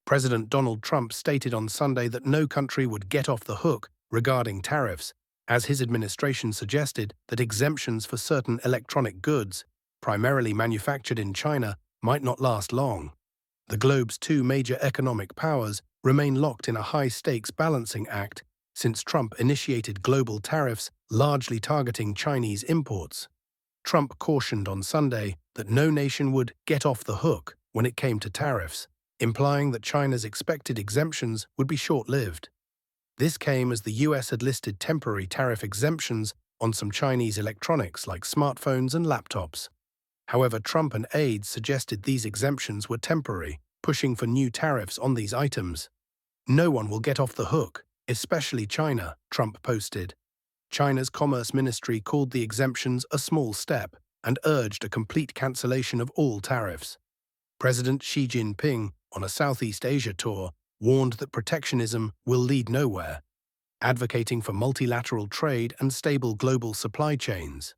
President Donald Trump stated on Sunday that no country would get off the hook regarding tariffs, as his administration suggested that exemptions for certain electronic goods, primarily manufactured in China, might not last long. The globe's two major economic powers remain locked in a high-stakes balancing act since Trump initiated global tariffs largely targeting Chinese imports. Trump cautioned on Sunday that no nation would get off the hook when it came to tariffs, implying that China's expected exemptions would be short-lived. This came as the US had listed temporary tariff exemptions on some Chinese electronics like smartphones and laptops. However, Trump and aides suggested these exemptions were temporary, pushing for new tariffs on these items. No one will get off the hook, especially China, Trump posted. China's Commerce Ministry called the exemptions a small step and urged a complete cancellation of all tariffs. President Xi Jinping, on a Southeast Asia tour, warned that protectionism will lead nowhere, advocating for multilateral trade and stable global supply chains.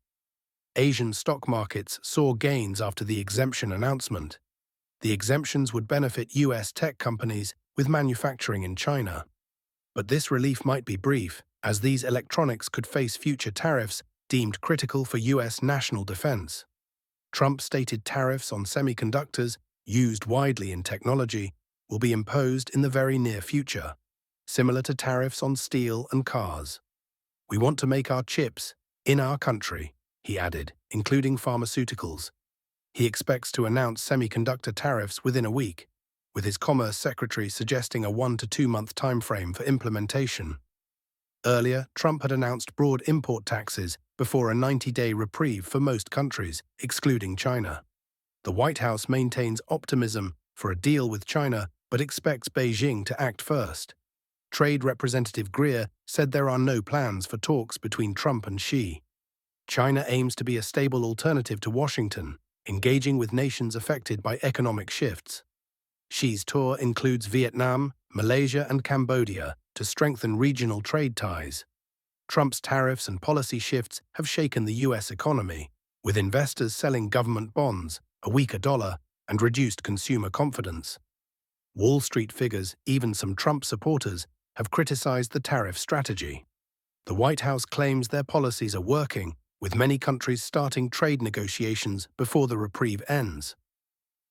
Asian stock markets saw gains after the exemption announcement. The exemptions would benefit US tech companies with manufacturing in China. But this relief might be brief, as these electronics could face future tariffs deemed critical for US national defense. Trump stated tariffs on semiconductors, used widely in technology, will be imposed in the very near future, similar to tariffs on steel and cars. We want to make our chips in our country, he added, including pharmaceuticals. He expects to announce semiconductor tariffs within a week, with his Commerce Secretary suggesting a 1 to 2 month timeframe for implementation. Earlier, Trump had announced broad import taxes before a 90-day reprieve for most countries, excluding China. The White House maintains optimism for a deal with China but expects Beijing to act first. Trade Representative Greer said there are no plans for talks between Trump and Xi. China aims to be a stable alternative to Washington, engaging with nations affected by economic shifts. Xi's tour includes Vietnam, Malaysia, and Cambodia to strengthen regional trade ties. Trump's tariffs and policy shifts have shaken the US economy, with investors selling government bonds, a weaker dollar, and reduced consumer confidence. Wall Street figures, even some Trump supporters, have criticized the tariff strategy. The White House claims their policies are working, with many countries starting trade negotiations before the reprieve ends.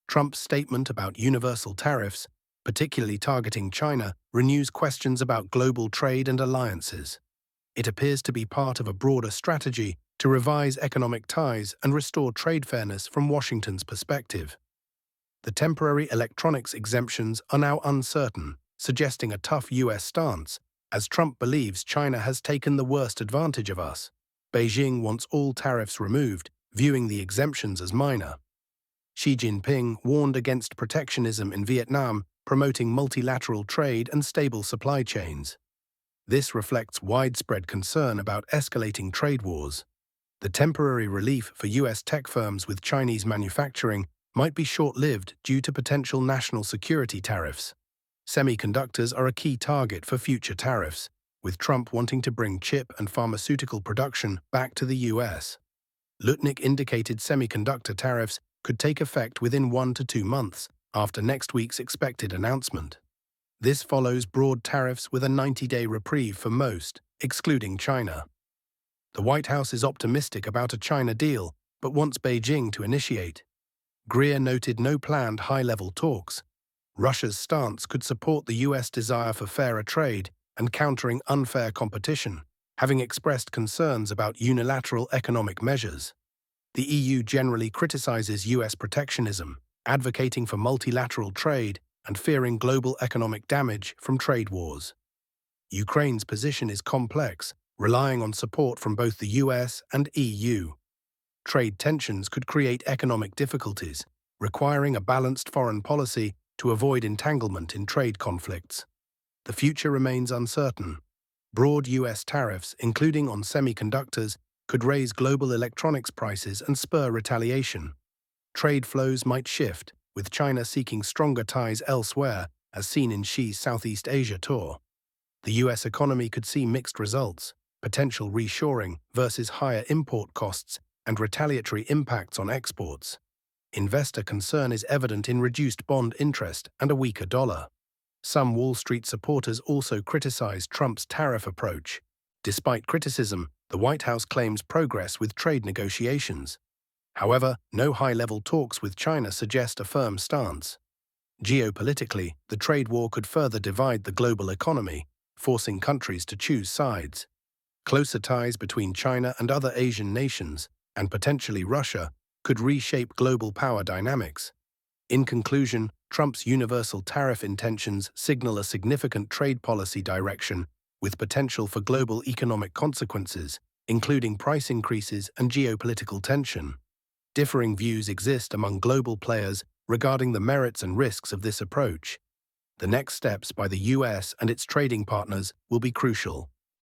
Trump's statement about universal tariffs, particularly targeting China, renews questions about global trade and alliances. It appears to be part of a broader strategy to revise economic ties and restore trade fairness from Washington's perspective. The temporary electronics exemptions are now uncertain, suggesting a tough US stance, as Trump believes China has taken the worst advantage of us. Beijing wants all tariffs removed, viewing the exemptions as minor. Xi Jinping warned against protectionism in Vietnam, promoting multilateral trade and stable supply chains. This reflects widespread concern about escalating trade wars. The temporary relief for US tech firms with Chinese manufacturing might be short-lived due to potential national security tariffs. Semiconductors are a key target for future tariffs, with Trump wanting to bring chip and pharmaceutical production back to the US. Lutnick indicated semiconductor tariffs could take effect within 1 to 2 months after next week's expected announcement. This follows broad tariffs with a 90-day reprieve for most, excluding China. The White House is optimistic about a China deal, but wants Beijing to initiate. Greer noted no planned high-level talks. Russia's stance could support the US desire for fairer trade and countering unfair competition, having expressed concerns about unilateral economic measures. The EU generally criticizes US protectionism, advocating for multilateral trade and fearing global economic damage from trade wars. Ukraine's position is complex, relying on support from both the US and EU. Trade tensions could create economic difficulties, requiring a balanced foreign policy to avoid entanglement in trade conflicts. The future remains uncertain. Broad US tariffs, including on semiconductors, could raise global electronics prices and spur retaliation. Trade flows might shift, with China seeking stronger ties elsewhere, as seen in Xi's Southeast Asia tour. The US economy could see mixed results, potential reshoring versus higher import costs and retaliatory impacts on exports. Investor concern is evident in reduced bond interest and a weaker dollar. Some Wall Street supporters also criticized Trump's tariff approach. Despite criticism, the White House claims progress with trade negotiations. However, no high-level talks with China suggest a firm stance. Geopolitically, the trade war could further divide the global economy, forcing countries to choose sides. Closer ties between China and other Asian nations, and potentially Russia, could reshape global power dynamics. In conclusion, Trump's universal tariff intentions signal a significant trade policy direction with potential for global economic consequences, including price increases and geopolitical tension. Differing views exist among global players regarding the merits and risks of this approach. The next steps by the US and its trading partners will be crucial.